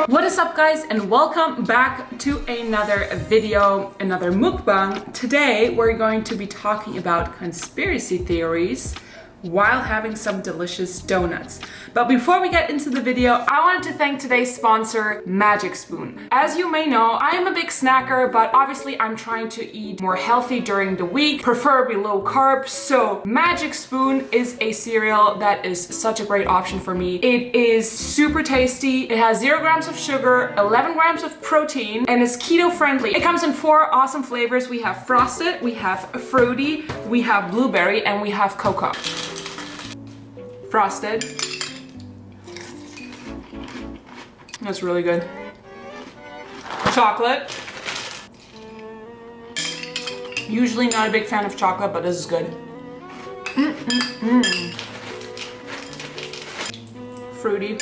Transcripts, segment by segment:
What is up, guys, and welcome back to another video, another mukbang. Today we're going to be talking about conspiracy theories while having some delicious donuts. But before we get into the video, I wanted to thank today's sponsor, Magic Spoon. As you may know, I am a big snacker, but obviously I'm trying to eat more healthy during the week, preferably low carb. So Magic Spoon is a cereal that is such a great option for me. It is super tasty. It has 0 grams of sugar, 11 grams of protein, and is keto friendly. It comes in 4 awesome flavors. We have frosted, we have fruity, we have blueberry, and we have cocoa. Frosted. That's really good. Chocolate. Usually not a big fan of chocolate, but this is good. Fruity.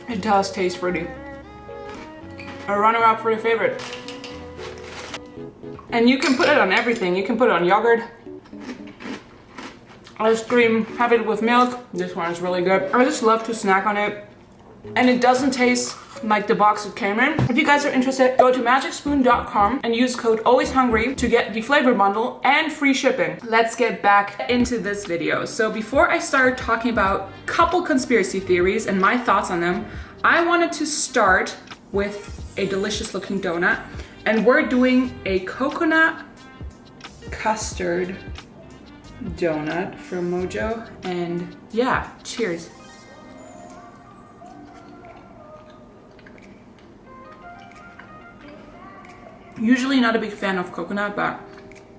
It does taste fruity. A runner-up for your favorite. And you can put it on everything. You can put it on yogurt, ice cream, have it with milk. This one is really good. I just love to snack on it. And it doesn't taste like the box it came in. If you guys are interested, go to magicspoon.com and use code alwayshungry to get the flavor bundle and free shipping. Let's get back into this video. So before I start talking about a couple conspiracy theories and my thoughts on them, I wanted to start with a delicious looking donut. And we're doing a coconut custard donut from Mojo. And yeah, cheers. Usually not a big fan of coconut, but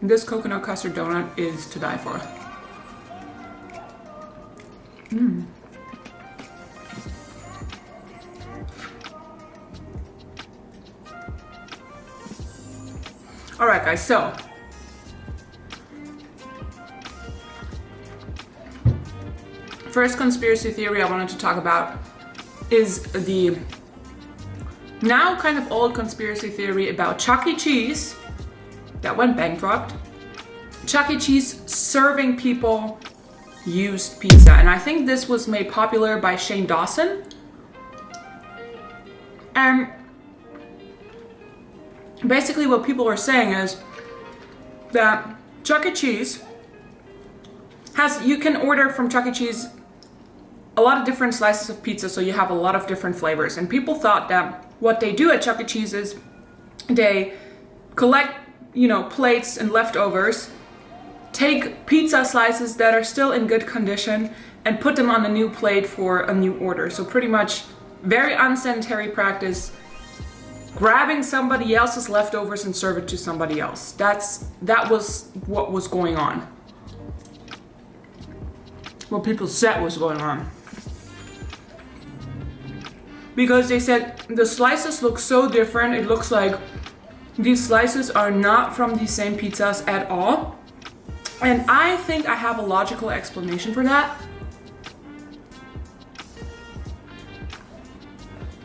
this coconut custard donut is to die for. All right, guys, so first conspiracy theory I wanted to talk about is the now kind of old conspiracy theory about Chuck E. Cheese that went bankrupt. Chuck E. Cheese serving people used pizza. And I think this was made popular by Shane Dawson. And basically what people are saying is that Chuck E. Cheese you can order from Chuck E. Cheese a lot of different slices of pizza, so you have a lot of different flavors. And people thought that what they do at Chuck E. Cheese is they collect, plates and leftovers, take pizza slices that are still in good condition and put them on a new plate for a new order. So pretty much very unsanitary practice, grabbing somebody else's leftovers and serve it to somebody else. That was what was going on. What people said was going on. Because they said the slices look so different. It looks like these slices are not from the same pizzas at all. And I think I have a logical explanation for that.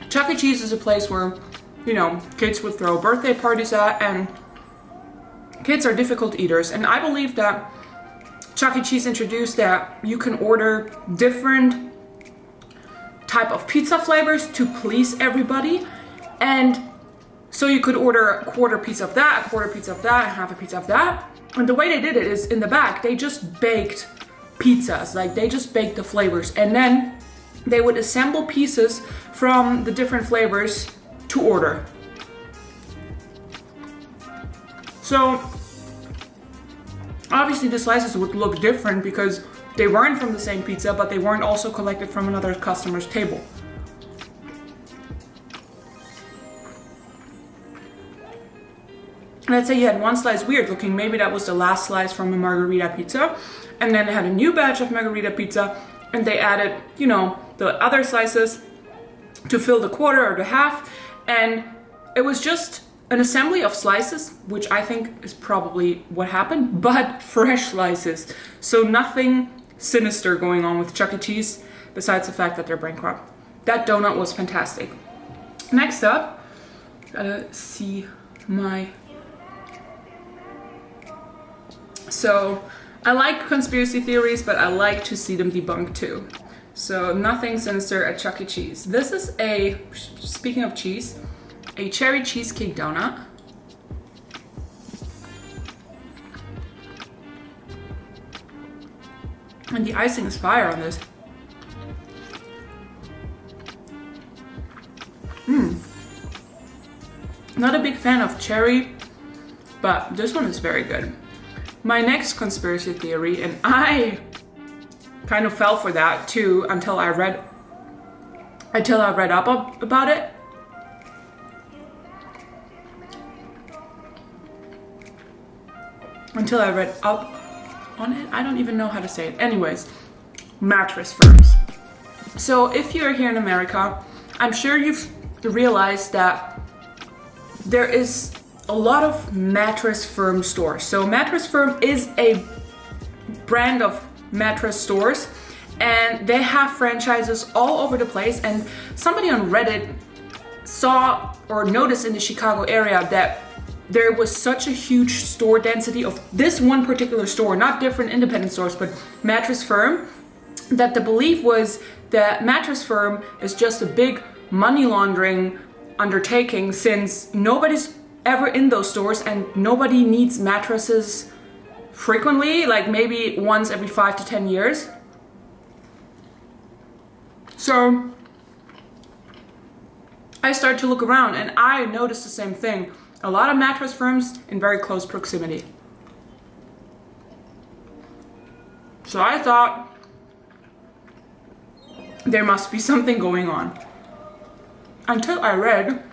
Chuck E. Cheese is a place where, kids would throw birthday parties at, and kids are difficult eaters. And I believe that Chuck E. Cheese introduced that you can order different type of pizza flavors to please everybody. And so you could order a quarter piece of that, a quarter piece of that, and half a pizza of that. And the way they did it is in the back, they just baked pizzas, like they just baked the flavors. And then they would assemble pieces from the different flavors to order. So obviously the slices would look different because they weren't from the same pizza, but they weren't also collected from another customer's table. Let's say you had one slice weird looking, maybe that was the last slice from a margarita pizza, and then they had a new batch of margarita pizza, and they added, the other slices to fill the quarter or the half, and it was just an assembly of slices, which I think is probably what happened, but fresh slices. So nothing sinister going on with Chuck E. Cheese, besides the fact that they're bankrupt. That donut was fantastic. Next up, gotta see my... So, I like conspiracy theories, but I like to see them debunked too. So nothing sinister at Chuck E. Cheese. This is a, speaking of cheese, a cherry cheesecake donut. And the icing is fire on this. Not a big fan of cherry, but this one is very good. My next conspiracy theory, and I kind of fell for that too until I read up about it. Until I read up on it. I don't even know how to say it. Anyways, mattress firms. So if you're here in America, I'm sure you've realized that there is a lot of mattress firm stores. So mattress firm is a brand of mattress stores, and they have franchises all over the place. And somebody on Reddit saw or noticed in the Chicago area that there was such a huge store density of this one particular store, not different independent stores, but mattress firm, that the belief was that mattress firm is just a big money laundering undertaking, since nobody's ever in those stores and nobody needs mattresses frequently, like maybe once every 5 to 10 years. So I started to look around and I noticed the same thing. A lot of mattress firms in very close proximity. So I thought there must be something going on. Until I read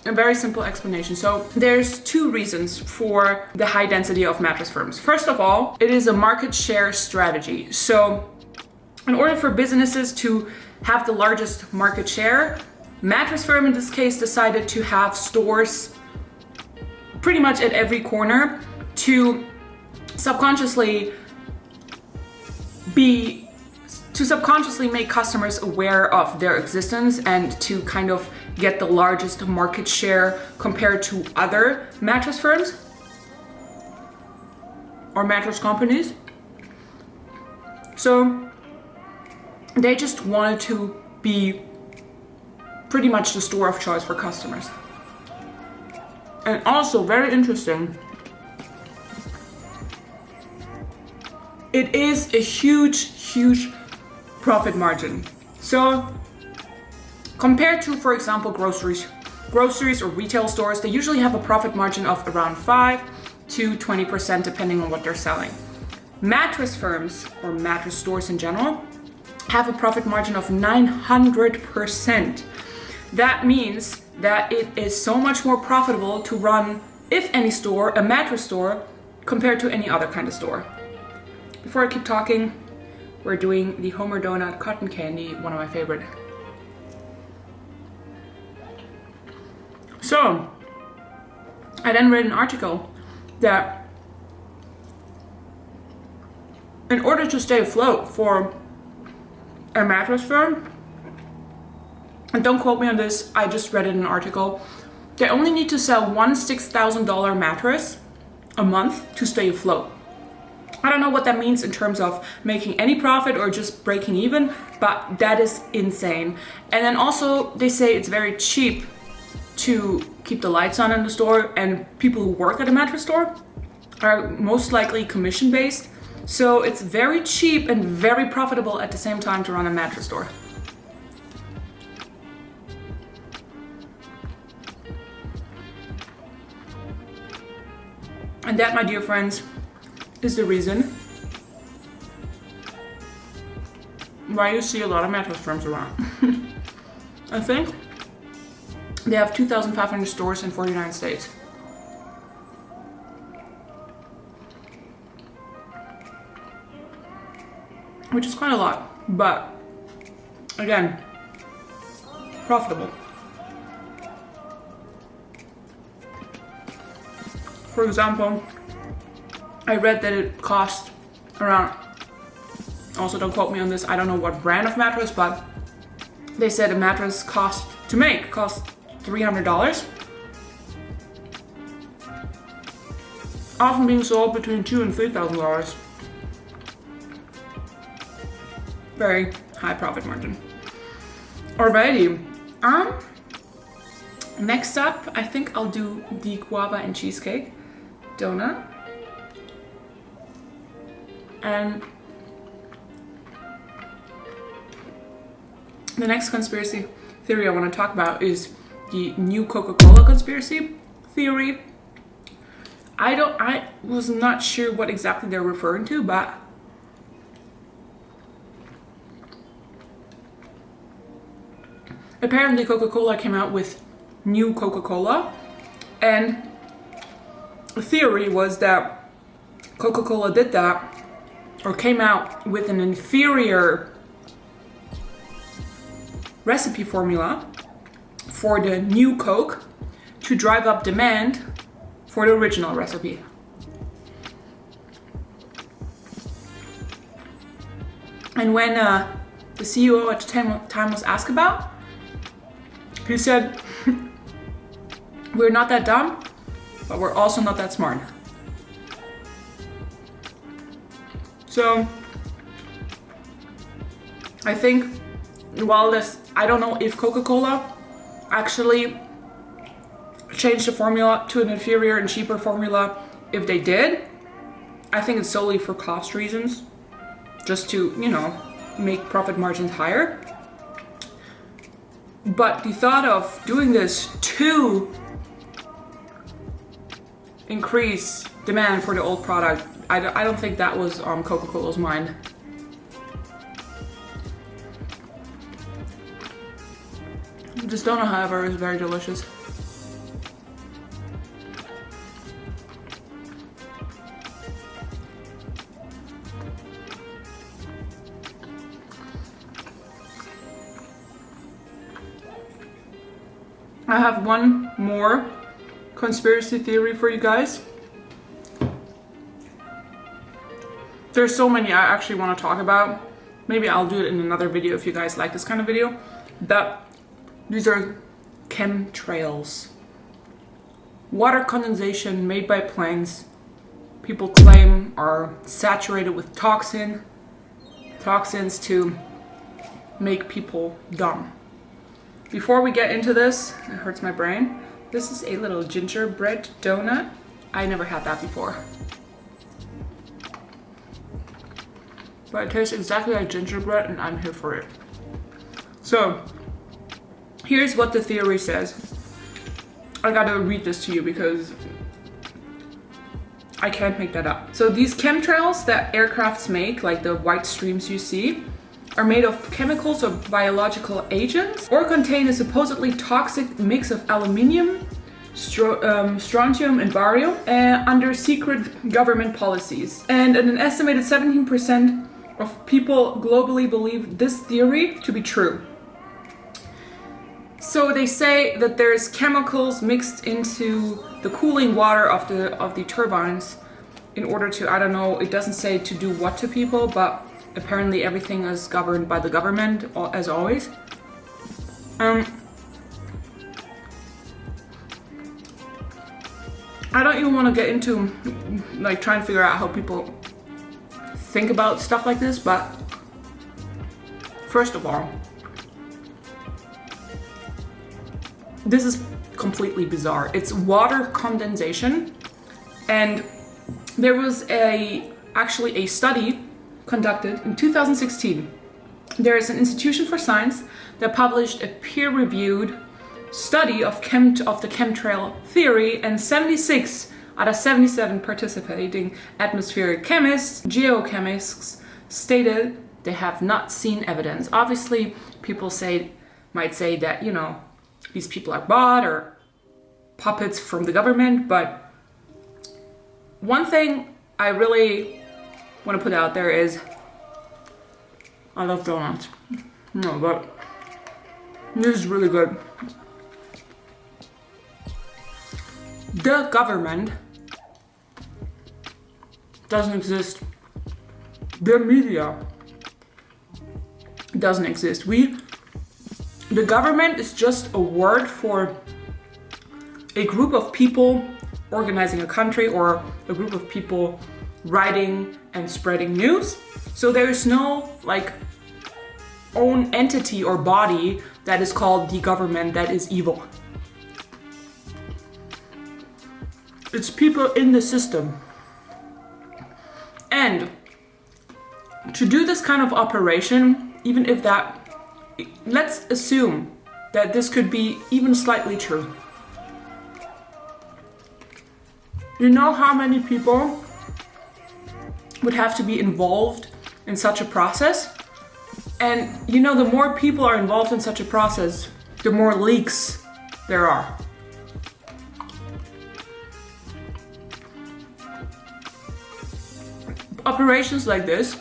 a very simple explanation. So there's two reasons for the high density of mattress firms. First of all, it is a market share strategy. So in order for businesses to have the largest market share, mattress firm in this case decided to have stores pretty much at every corner to subconsciously make customers aware of their existence and to kind of get the largest market share compared to other mattress firms or mattress companies. So they just wanted to be pretty much the store of choice for customers. And also, very interesting, it is a huge profit margin. So compared to, for example, groceries or retail stores, they usually have a profit margin of around 5 to 20% depending on what they're selling. Mattress firms, or mattress stores in general, have a profit margin of 900%. That means that it is so much more profitable to run, if any store, a mattress store, compared to any other kind of store. Before I keep talking, we're doing the Homer Donut Cotton Candy, one of my favorite. So, I then read an article that in order to stay afloat for a mattress firm, and don't quote me on this, I just read it in an article, they only need to sell one $6,000 mattress a month to stay afloat. I don't know what that means in terms of making any profit or just breaking even, but that is insane. And then also they say it's very cheap to keep the lights on in the store, and people who work at a mattress store are most likely commission based. So it's very cheap and very profitable at the same time to run a mattress store. And that, my dear friends, is the reason why you see a lot of mattress firms around. I think they have 2,500 stores in 49 states. Which is quite a lot, but again, profitable. For example, I read that it cost around, also don't quote me on this, I don't know what brand of mattress, but they said a mattress cost $300. often being sold between $2,000 and $3,000. Very high profit margin. Alrighty. Next up, I think I'll do the guava and cheesecake donut. And the next conspiracy theory I want to talk about is the new Coca-Cola conspiracy theory. I was not sure what exactly they're referring to, but apparently Coca-Cola came out with new Coca-Cola, and the theory was that Coca-Cola did that or came out with an inferior recipe formula for the new Coke to drive up demand for the original recipe. And when the CEO at the time was asked about, he said, we're not that dumb, but we're also not that smart. So I think while I don't know if Coca-Cola actually changed the formula to an inferior and cheaper formula. If they did, I think it's solely for cost reasons, just to, make profit margins higher. But the thought of doing this to increase demand for the old product, I don't think that was on Coca-Cola's mind. This donut, however, is very delicious. I have one more conspiracy theory for you guys. There's so many I actually want to talk about. Maybe I'll do it in another video if you guys like this kind of video. But these are chemtrails. Water condensation made by planes, people claim are saturated with toxins to make people dumb. Before we get into this, it hurts my brain. This is a little gingerbread donut. I never had that before. But it tastes exactly like gingerbread and I'm here for it. So, here's what the theory says. I gotta read this to you because I can't make that up. So these chemtrails that aircrafts make, like the white streams you see, are made of chemicals or biological agents or contain a supposedly toxic mix of aluminium, strontium and barium under secret government policies. And an estimated 17% of people globally believe this theory to be true. So they say that there's chemicals mixed into the cooling water of the turbines in order to, I don't know, it doesn't say to do what to people, but apparently everything is governed by the government, as always. I don't even want to get into like trying to figure out how people think about stuff like this, but first of all, this is completely bizarre. It's water condensation, and there was actually a study conducted in 2016. There is an institution for science that published a peer-reviewed study of the chemtrail theory, and 76 out of 77 participating atmospheric chemists, geochemists, stated they have not seen evidence. Obviously, people might say that, these people are bought or puppets from the government, but one thing I really want to put out there is I love donuts. No, but this is really good. The government doesn't exist. The media doesn't exist. The government is just a word for a group of people organizing a country or a group of people writing and spreading news. So there's no like own entity or body that is called the government that is evil. It's people in the system. And to do this kind of operation, even if that, let's assume that this could be even slightly true. You know how many people would have to be involved in such a process? And you know, the more people are involved in such a process, the more leaks there are. Operations like this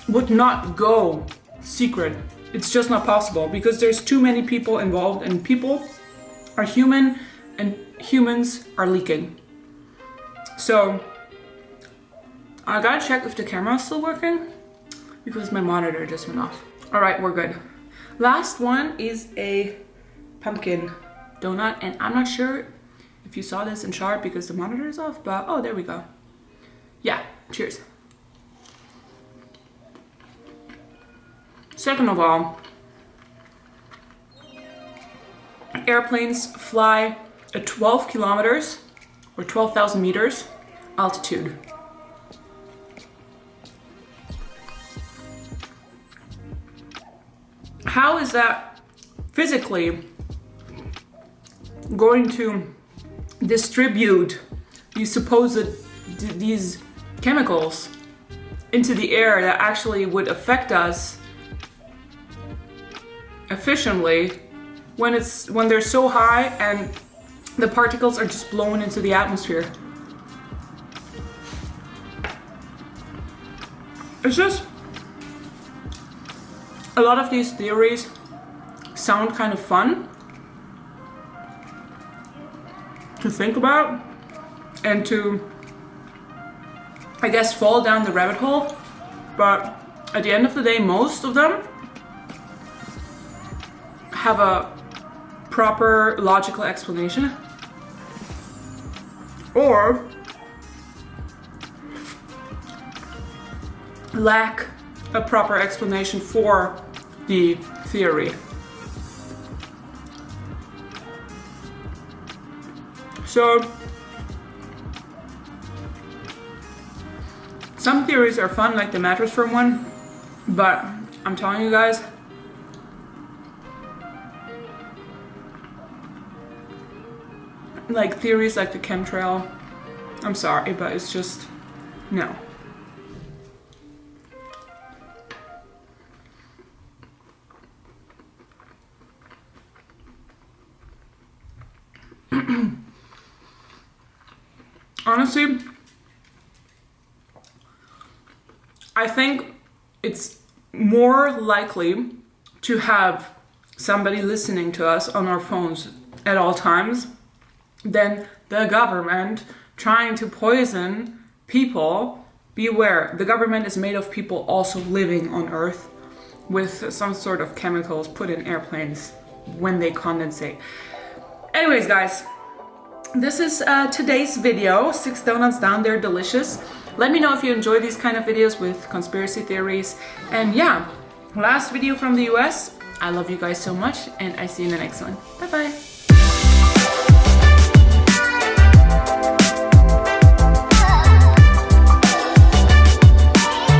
would not go secret. It's just not possible because there's too many people involved, and people are human and humans are leaking. So I gotta check if the camera is still working because my monitor just went off. All right, we're good. Last one is a pumpkin donut, and I'm not sure if you saw this in sharp because the monitor is off, but oh, there we go. Yeah, cheers. Second of all, airplanes fly at 12 kilometers or 12,000 meters altitude. How is that physically going to distribute these chemicals into the air that actually would affect us efficiently when they're so high and the particles are just blown into the atmosphere? It's just, a lot of these theories sound kind of fun to think about and to, I guess, fall down the rabbit hole, but at the end of the day, most of them have a proper logical explanation or lack a proper explanation for the theory. So some theories are fun, like the mattress firm one, but I'm telling you guys, like theories like the chemtrail, I'm sorry, but it's just, no. Honestly, I think it's more likely to have somebody listening to us on our phones at all times than the government trying to poison people. Beware, the government is made of people also living on Earth with some sort of chemicals put in airplanes when they condensate. Anyways, guys, this is today's video. 6 donuts down, they're delicious. Let me know if you enjoy these kind of videos with conspiracy theories. And yeah, last video from the US. I love you guys so much, and I see you in the next one. Bye bye.